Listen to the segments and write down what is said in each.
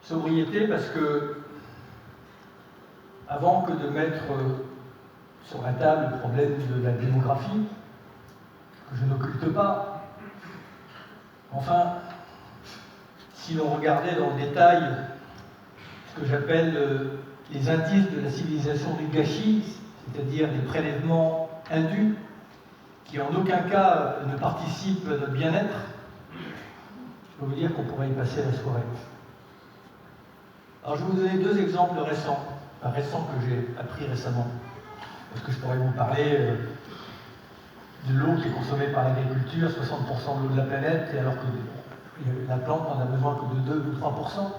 Sobriété parce que, avant que de mettre sur la table le problème de la démographie, que je n'occulte pas, enfin, si l'on regardait dans le détail ce que j'appelle les indices de la civilisation du gâchis, c'est-à-dire des prélèvements indus qui en aucun cas ne participent à notre bien-être, je peux vous dire qu'on pourrait y passer la soirée. Alors je vais vous donner deux exemples récents que j'ai appris récemment, parce que je pourrais vous parler de l'eau qui est consommée par l'agriculture, 60% de l'eau de la planète, et alors que la plante n'en a besoin que de 2 ou 3%.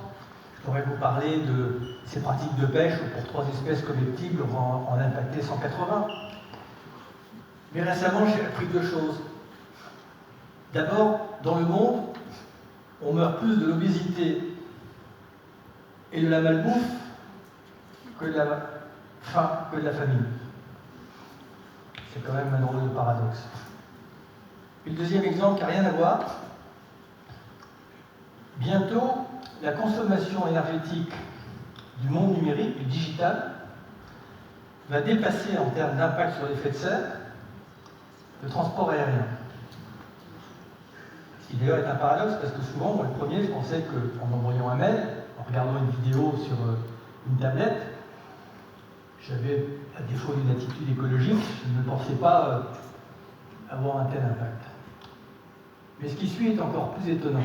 Je pourrais vous parler de ces pratiques de pêche où pour 3 espèces comestibles, on va en impacter 180. Mais récemment, j'ai appris deux choses. D'abord, dans le monde, on meurt plus de l'obésité et de la malbouffe que de la faim, que de la famine. C'est quand même un drôle de paradoxe. Et le deuxième exemple qui n'a rien à voir. Bientôt, la consommation énergétique du monde numérique, du digital, va dépasser en termes d'impact sur l'effet de serre le transport aérien. Ce qui d'ailleurs est un paradoxe parce que souvent, moi le premier, je pensais qu'en envoyant un mail, en regardant une vidéo sur une tablette, j'avais, à défaut d'une attitude écologique, je ne pensais pas avoir un tel impact. Mais ce qui suit est encore plus étonnant.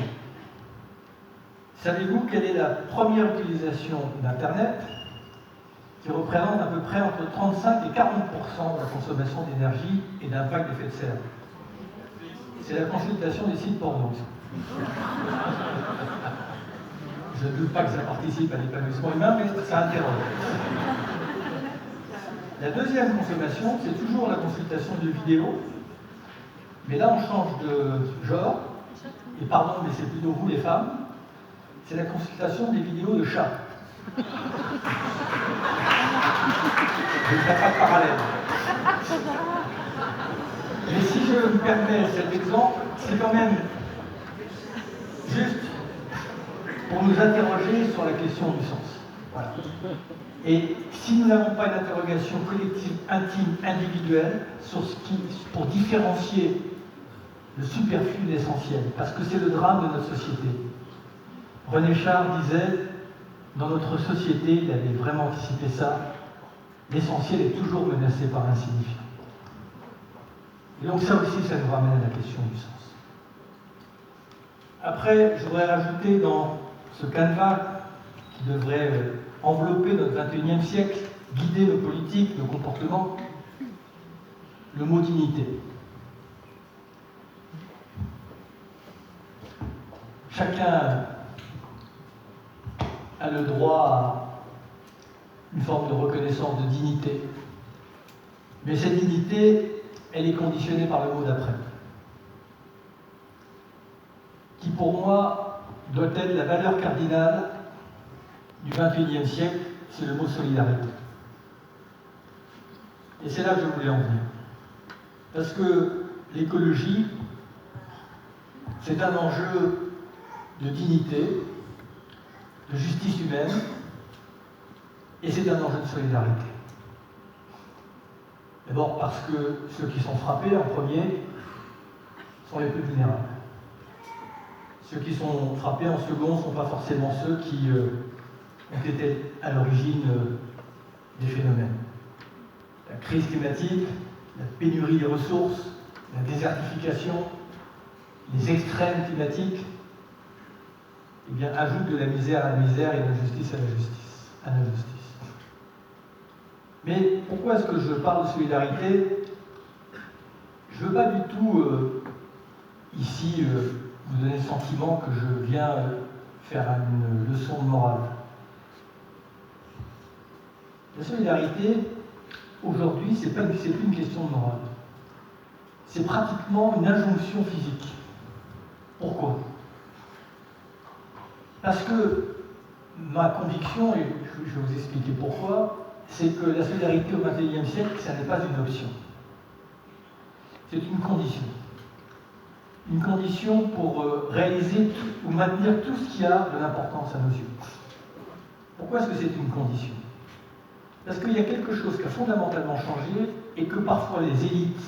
Savez-vous quelle est la première utilisation d'Internet qui représente à peu près entre 35 et 40% de la consommation d'énergie et d'impact d'effet de serre? C'est la consultation des sites porno. Je ne doute pas que ça participe à l'épanouissement humain, mais ça interroge. La deuxième consommation, c'est toujours la consultation de vidéos, mais là on change de genre, et pardon, mais c'est plutôt vous les femmes, c'est la consultation des vidéos de chats. Je ne fais pas de parallèle. Mais si je me permets cet exemple, c'est quand même juste pour nous interroger sur la question du sens. Voilà. Et si nous n'avons pas une interrogation collective, intime, individuelle, pour différencier le superflu de l'essentiel, parce que c'est le drame de notre société. René Char disait, dans notre société, il avait vraiment anticipé ça, l'essentiel est toujours menacé par l'insignifiant. Et donc ça aussi, ça nous ramène à la question du sens. Après, je voudrais rajouter dans ce canevas qui devrait envelopper notre 21e siècle, guider nos politiques, nos comportements, le mot dignité. Chacun a le droit à une forme de reconnaissance de dignité. Mais cette dignité, elle est conditionnée par le mot d'après, qui pour moi doit être la valeur cardinale du XXIe siècle, c'est le mot solidarité. Et c'est là que je voulais en venir. Parce que l'écologie, c'est un enjeu de dignité, de justice humaine, et c'est un enjeu de solidarité. D'abord parce que ceux qui sont frappés en premier sont les plus vulnérables. Ceux qui sont frappés en second ne sont pas forcément ceux qui ont été à l'origine des phénomènes. La crise climatique, la pénurie des ressources, la désertification, les extrêmes climatiques, eh bien, ajoutent de la misère à la misère et de l'injustice à l'injustice. Mais pourquoi est-ce que je parle de solidarité? Je ne veux pas du tout, ici, vous donner le sentiment que je viens faire une leçon de morale. La solidarité, aujourd'hui, c'est plus une question de morale. C'est pratiquement une injonction physique. Pourquoi? Parce que ma conviction, et je vais vous expliquer pourquoi, c'est que la solidarité au XXIe siècle, ça n'est pas une option. C'est une condition. Une condition pour réaliser ou maintenir tout ce qui a de l'importance à nos yeux. Pourquoi est-ce que c'est une condition? Parce qu'il y a quelque chose qui a fondamentalement changé et que parfois les élites,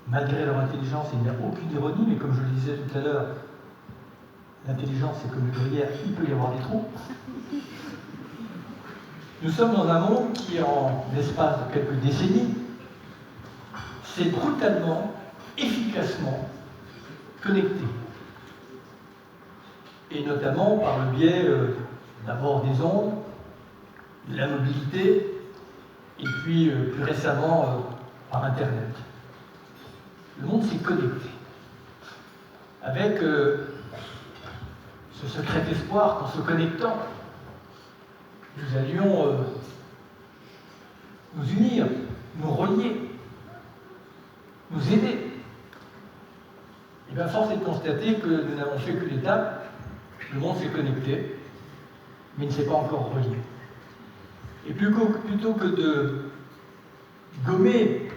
malgré leur intelligence, il n'y a aucune ironie, mais comme je le disais tout à l'heure, l'intelligence c'est comme le gruyère, il peut y avoir des trous. Nous sommes dans un monde qui, en l'espace de quelques décennies, s'est brutalement, efficacement connecté. Et notamment par le biais d'abord des ondes, de la mobilité, et puis plus récemment par Internet. Le monde s'est connecté. Avec ce secret espoir qu'en se connectant, nous allions nous unir, nous relier, nous aider. Et bien, force est de constater que nous n'avons fait que l'étape, le monde s'est connecté, mais il ne s'est pas encore relié. Et plutôt que de gommer,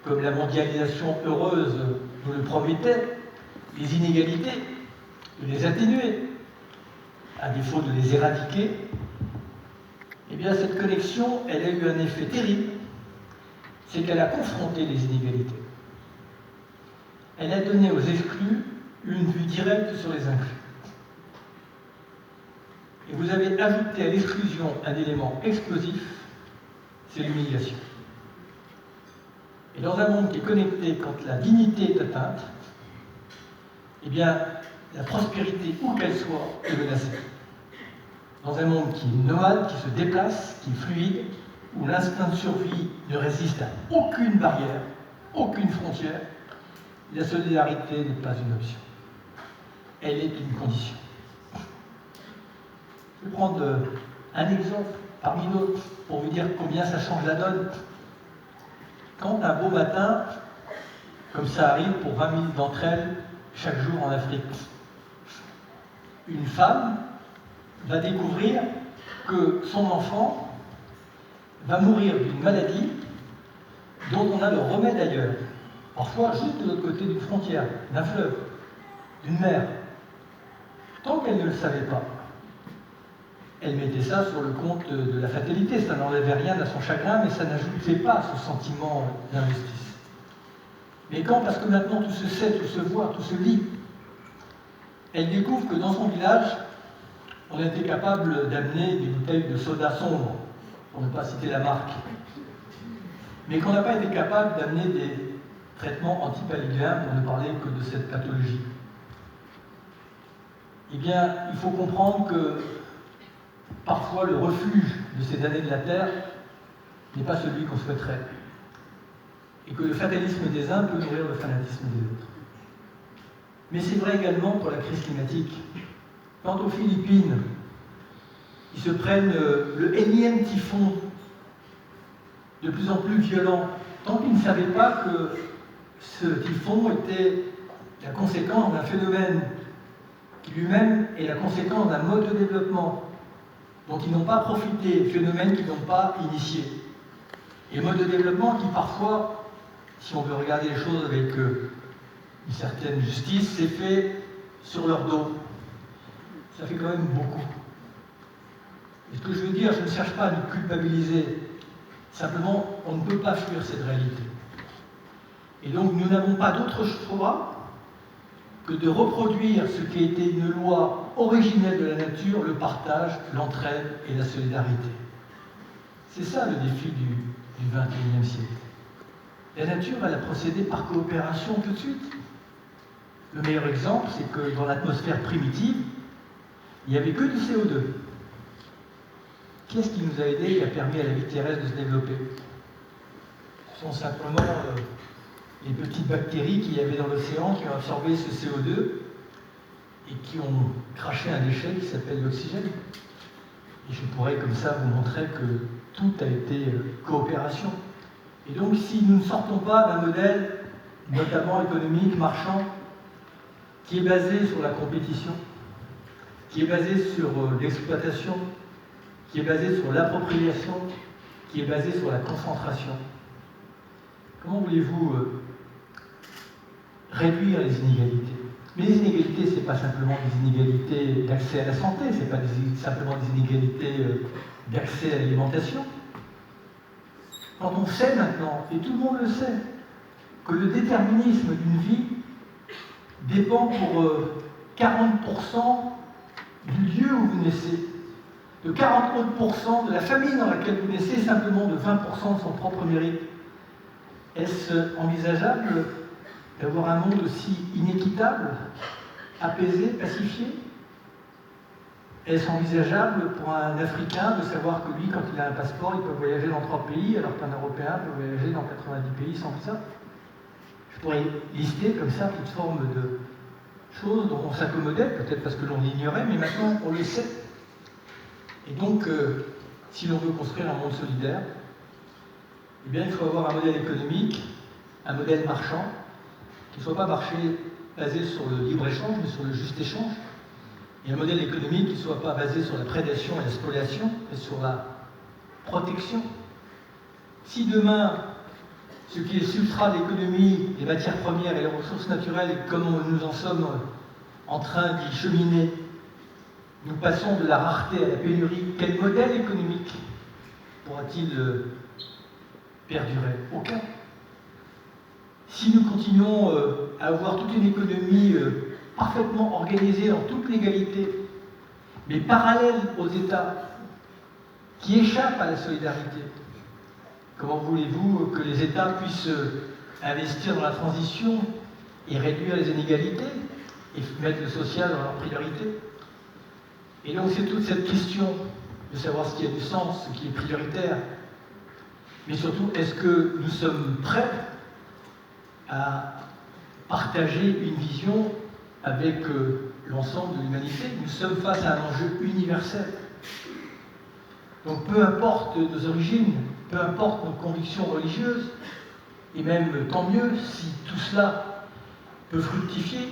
comme la mondialisation heureuse nous le promettait, les inégalités, de les atténuer, à défaut de les éradiquer, eh bien cette connexion, elle a eu un effet terrible, c'est qu'elle a confronté les inégalités. Elle a donné aux exclus une vue directe sur les inclus. Et vous avez ajouté à l'exclusion un élément explosif, c'est l'humiliation. Et dans un monde qui est connecté, quand la dignité est atteinte, eh bien, la prospérité, où qu'elle soit, est menacée. Dans un monde qui est nomade, qui se déplace, qui est fluide, où l'instinct de survie ne résiste à aucune barrière, aucune frontière, la solidarité n'est pas une option. Elle est une condition. Je vais prendre un exemple parmi d'autres pour vous dire combien ça change la donne. Quand un beau matin, comme ça arrive pour 20 000 d'entre elles chaque jour en Afrique, une femme va découvrir que son enfant va mourir d'une maladie dont on a le remède ailleurs, parfois juste de l'autre côté d'une frontière, d'un fleuve, d'une mer. Tant qu'elle ne le savait pas, elle mettait ça sur le compte de la fatalité, ça n'enlevait rien à son chagrin, mais ça n'ajoutait pas ce sentiment d'injustice. Mais quand, parce que maintenant tout se sait, tout se voit, tout se lit, elle découvre que dans son village, on était capable d'amener des bouteilles de soda sombre, pour ne pas citer la marque, mais qu'on n'a pas été capable d'amener des traitements antipaludéens pour ne parler que de cette pathologie. Eh bien, il faut comprendre que parfois, le refuge de ces damnés de la terre n'est pas celui qu'on souhaiterait. Et que le fatalisme des uns peut nourrir le fanatisme des autres. Mais c'est vrai également pour la crise climatique. Quant aux Philippines, ils se prennent le énième typhon de plus en plus violent, tant qu'ils ne savaient pas que ce typhon était la conséquence d'un phénomène qui lui-même est la conséquence d'un mode de développement dont ils n'ont pas profité, phénomènes qu'ils n'ont pas initiés. Et mode de développement qui parfois, si on veut regarder les choses avec une certaine justice, c'est fait sur leur dos. Ça fait quand même beaucoup. Et ce que je veux dire, je ne cherche pas à nous culpabiliser. Simplement, on ne peut pas fuir cette réalité. Et donc, nous n'avons pas d'autre choix que de reproduire ce qui a été une loi originelle de la nature, le partage, l'entraide et la solidarité. C'est ça le défi du XXIe siècle. La nature, elle a procédé par coopération tout de suite. Le meilleur exemple, c'est que dans l'atmosphère primitive, il n'y avait que du CO2. Qu'est-ce qui nous a aidés et a permis à la vie terrestre de se développer? Ce sont simplement les petites bactéries qu'il y avait dans l'océan qui ont absorbé ce CO2 et qui ont craché un déchet qui s'appelle l'oxygène. Et je pourrais comme ça vous montrer que tout a été coopération. Et donc si nous ne sortons pas d'un modèle, notamment économique, marchand, qui est basé sur la compétition, qui est basé sur l'exploitation, qui est basé sur l'appropriation, qui est basé sur la concentration, comment voulez-vous réduire les inégalités? Mais les inégalités, ce n'est pas simplement des inégalités d'accès à la santé, ce n'est pas simplement des inégalités d'accès à l'alimentation. Quand on sait maintenant, et tout le monde le sait, que le déterminisme d'une vie dépend pour 40% du lieu où vous naissez, de 40% de la famille dans laquelle vous naissez, simplement de 20% de son propre mérite. Est-ce envisageable d'avoir un monde aussi inéquitable, apaisé, pacifié? Est-ce envisageable pour un Africain de savoir que lui, quand il a un passeport, il peut voyager dans 3 pays, alors qu'un Européen peut voyager dans 90 pays sans visa? Je pourrais lister comme ça toute forme de choses dont on s'accommodait, peut-être parce que l'on l'ignorait, mais maintenant on le sait. Et donc, si l'on veut construire un monde solidaire, eh bien, il faut avoir un modèle économique, un modèle marchand, qui ne soit pas basé sur le libre-échange, mais sur le juste échange, et un modèle économique qui ne soit pas basé sur la prédation et la spoliation, mais sur la protection. Si demain, ce qui est substrat d'économie, les matières premières et les ressources naturelles, comme nous en sommes en train d'y cheminer, nous passons de la rareté à la pénurie, quel modèle économique pourra-t-il perdurer? Aucun. Si nous continuons à avoir toute une économie parfaitement organisée en toute légalité, mais parallèle aux États, qui échappent à la solidarité, comment voulez-vous que les États puissent investir dans la transition et réduire les inégalités et mettre le social dans leur priorité? Et donc c'est toute cette question de savoir ce qui a du sens, ce qui est prioritaire, mais surtout, est-ce que nous sommes prêts à partager une vision avec l'ensemble de l'humanité? Nous sommes face à un enjeu universel. Donc peu importe nos origines, peu importe nos convictions religieuses, et même tant mieux si tout cela peut fructifier,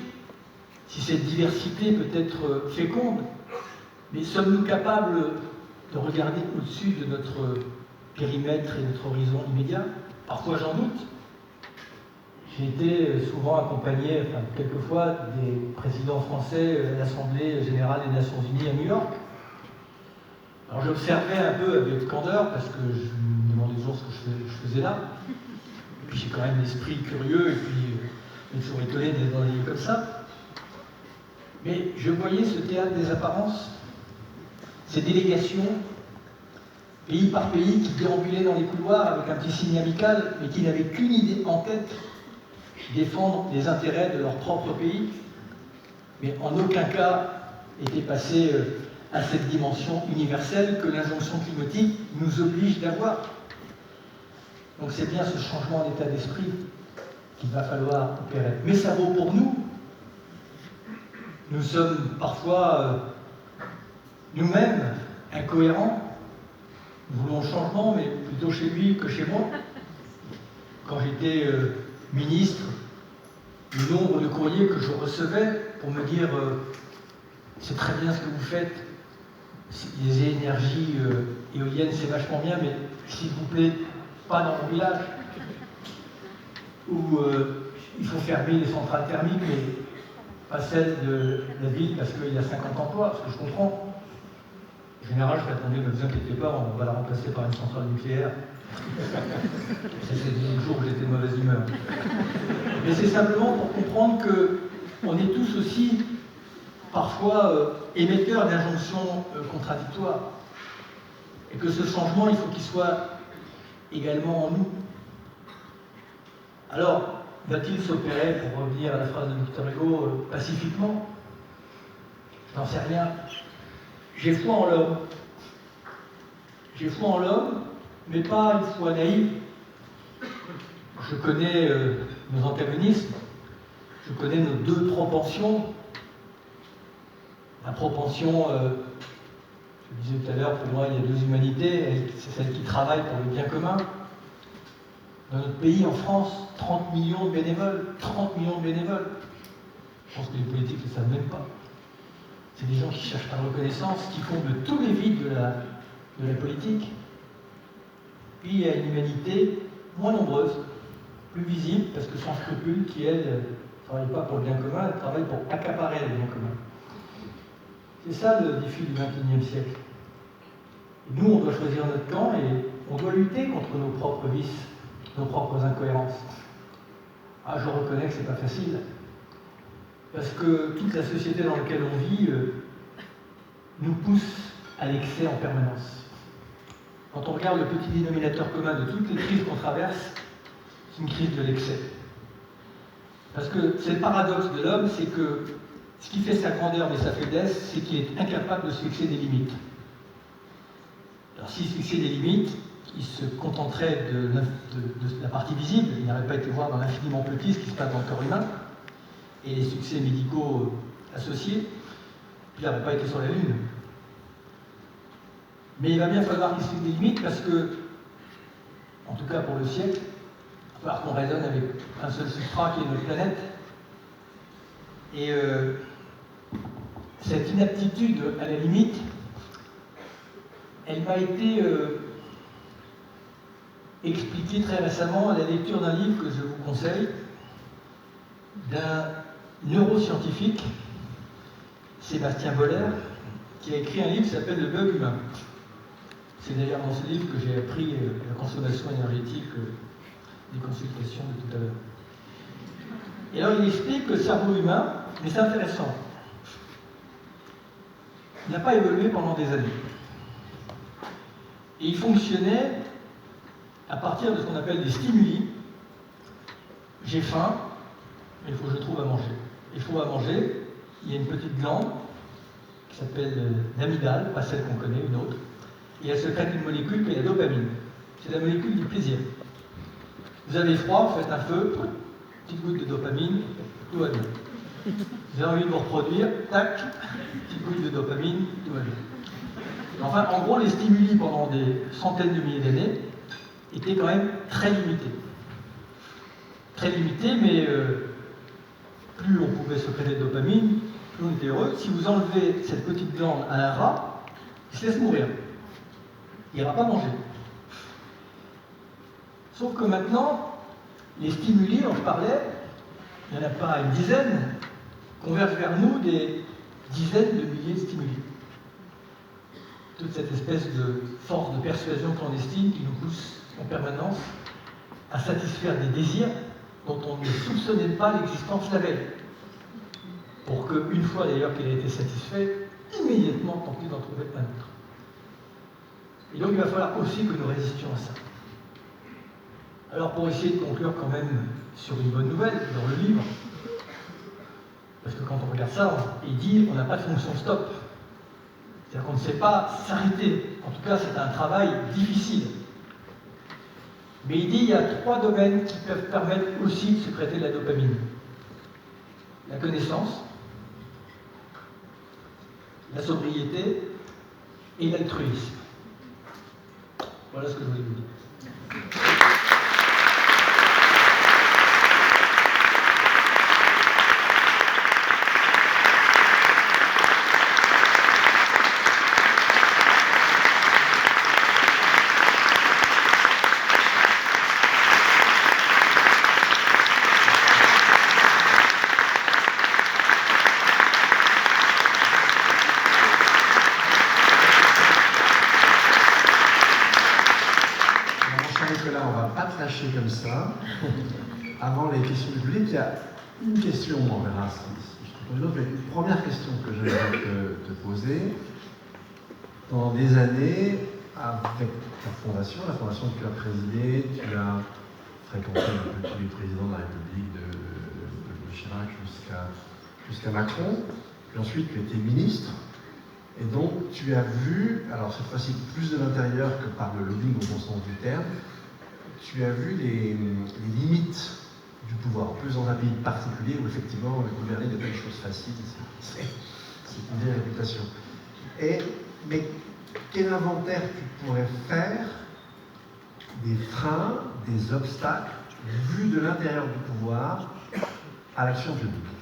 si cette diversité peut être féconde, mais sommes-nous capables de regarder au-dessus de notre périmètre et notre horizon immédiat? Parfois j'en doute. J'ai été souvent accompagné, quelquefois, des présidents français à l'Assemblée Générale des Nations Unies à New York. Alors j'observais un peu avec candeur, parce que je me demandais toujours ce que je faisais là. Et puis j'ai quand même l'esprit curieux, et puis je suis toujours étonné d'être dans des lieux comme ça. Mais je voyais ce théâtre des apparences, ces délégations, pays par pays, qui déambulaient dans les couloirs avec un petit signe amical, mais qui n'avaient qu'une idée en tête, défendre les intérêts de leur propre pays, mais en aucun cas étaient passés à cette dimension universelle que l'injonction climatique nous oblige d'avoir. Donc c'est bien ce changement d'état d'esprit qu'il va falloir opérer. Mais ça vaut pour nous. Nous sommes parfois nous-mêmes incohérents. Nous voulons le changement, mais plutôt chez lui que chez moi. Quand j'étais ministre, le nombre de courriers que je recevais pour me dire c'est très bien ce que vous faites, les énergies éoliennes c'est vachement bien, mais s'il vous plaît, pas dans mon village, où il faut fermer les centrales thermiques, mais pas celles de la ville parce qu'il y a 50 emplois, ce que je comprends. En général, je répondais, ne vous inquiétez pas, on va la remplacer par une centrale nucléaire. C'était le jour où j'étais de mauvaise humeur. Mais c'est simplement pour comprendre qu'on est tous aussi parfois émetteurs d'injonctions contradictoires. Et que ce changement, il faut qu'il soit également en nous. Alors, va-t-il s'opérer, pour revenir à la phrase de Victor Hugo, pacifiquement? Je n'en sais rien. J'ai foi en l'homme. J'ai foi en l'homme, mais pas une foi naïve. Je connais nos antagonismes, je connais nos deux propensions. La propension, je disais tout à l'heure, pour moi, il y a deux humanités, c'est celle qui travaille pour le bien commun. Dans notre pays, en France, 30 millions de bénévoles. 30 millions de bénévoles. Je pense que les politiques ne le savent même pas. C'est des gens qui cherchent la reconnaissance, qui comblent tous les vides de la politique. Puis il y a une humanité moins nombreuse, plus visible, parce que sans scrupule, qui, elle, ne travaille pas pour le bien commun, elle travaille pour accaparer le bien commun. C'est ça le défi du XXIe siècle. Et nous, on doit choisir notre camp et on doit lutter contre nos propres vices, nos propres incohérences. Ah, je reconnais que c'est pas facile, parce que toute la société dans laquelle on vit nous pousse à l'excès en permanence. Quand on regarde le petit dénominateur commun de toutes les crises qu'on traverse, c'est une crise de l'excès. Parce que c'est le paradoxe de l'homme, c'est que ce qui fait sa grandeur et sa faiblesse, c'est qu'il est incapable de se fixer des limites. Alors s'il se fixait des limites, il se contenterait de la partie visible, il n'aurait pas été voir dans l'infiniment petit ce qui se passe dans le corps humain, et les succès médicaux associés, puis il n'aurait pas été sur la Lune. Mais il va bien falloir qu'il se fixe des limites parce que, en tout cas pour le siècle, il va falloir qu'on raisonne avec un seul substrat qui est notre planète. Et cette inaptitude à la limite, elle m'a été expliquée très récemment à la lecture d'un livre que je vous conseille, d'un neuroscientifique, Sébastien Boller, qui a écrit un livre qui s'appelle Le bug humain. C'est d'ailleurs dans ce livre que j'ai appris la consommation énergétique des consultations de tout à l'heure. Et alors il explique que le cerveau humain, mais c'est intéressant, n'a pas évolué pendant des années. Et il fonctionnait à partir de ce qu'on appelle des stimuli. J'ai faim, il faut que je trouve à manger. Il faut à manger, il y a une petite glande qui s'appelle l'amygdale, pas celle qu'on connaît, une autre, et elle sécrète une molécule qui est la dopamine. C'est la molécule du plaisir. Vous avez froid, vous faites un feu, petite goutte de dopamine, tout va bien. Vous avez envie de vous reproduire, tac, petite goutte de dopamine, tout va bien. Enfin, en gros, les stimuli pendant des centaines de milliers d'années étaient quand même très limités. Très limités, mais plus on pouvait sécréter de dopamine, plus on était heureux. Si vous enlevez cette petite glande à un rat, il se laisse mourir. Il n'ira pas manger. Sauf que maintenant, les stimuli dont je parlais, il n'y en a pas une dizaine, convergent vers nous des dizaines de milliers de stimuli. Toute cette espèce de force de persuasion clandestine qui nous pousse en permanence à satisfaire des désirs dont on ne soupçonnait pas l'existence la veille. Pour qu'une fois d'ailleurs qu'il a été satisfait, immédiatement tenter d'en trouver un autre. Et donc il va falloir aussi que nous résistions à ça. Alors pour essayer de conclure quand même sur une bonne nouvelle dans le livre, parce que quand on regarde ça, il dit on n'a pas de fonction stop. C'est-à-dire qu'on ne sait pas s'arrêter. En tout cas, c'est un travail difficile. Mais il dit qu'il y a 3 domaines qui peuvent permettre aussi de sécréter de la dopamine. La connaissance, la sobriété et l'altruisme. Voilà ce que je voulais vous dire. Comme ça. Avant les questions du public, il y a une question, on verra si je trouve une autre, mais une première question que j'aimerais te poser. Pendant des années, avec ta fondation, la fondation que tu as présidée, tu as fréquenté un peu tous les présidents de la République, de Chirac jusqu'à Macron, puis ensuite tu étais ministre, et donc tu as vu, alors cette fois-ci plus de l'intérieur que par le lobbying au bon sens du terme, tu as vu les limites du pouvoir, en plus dans un pays particulier où effectivement gouverner n'est pas une chose facile, c'est une vieille réputation. Mais quel inventaire tu pourrais faire des freins, des obstacles vus de l'intérieur du pouvoir à l'action publique?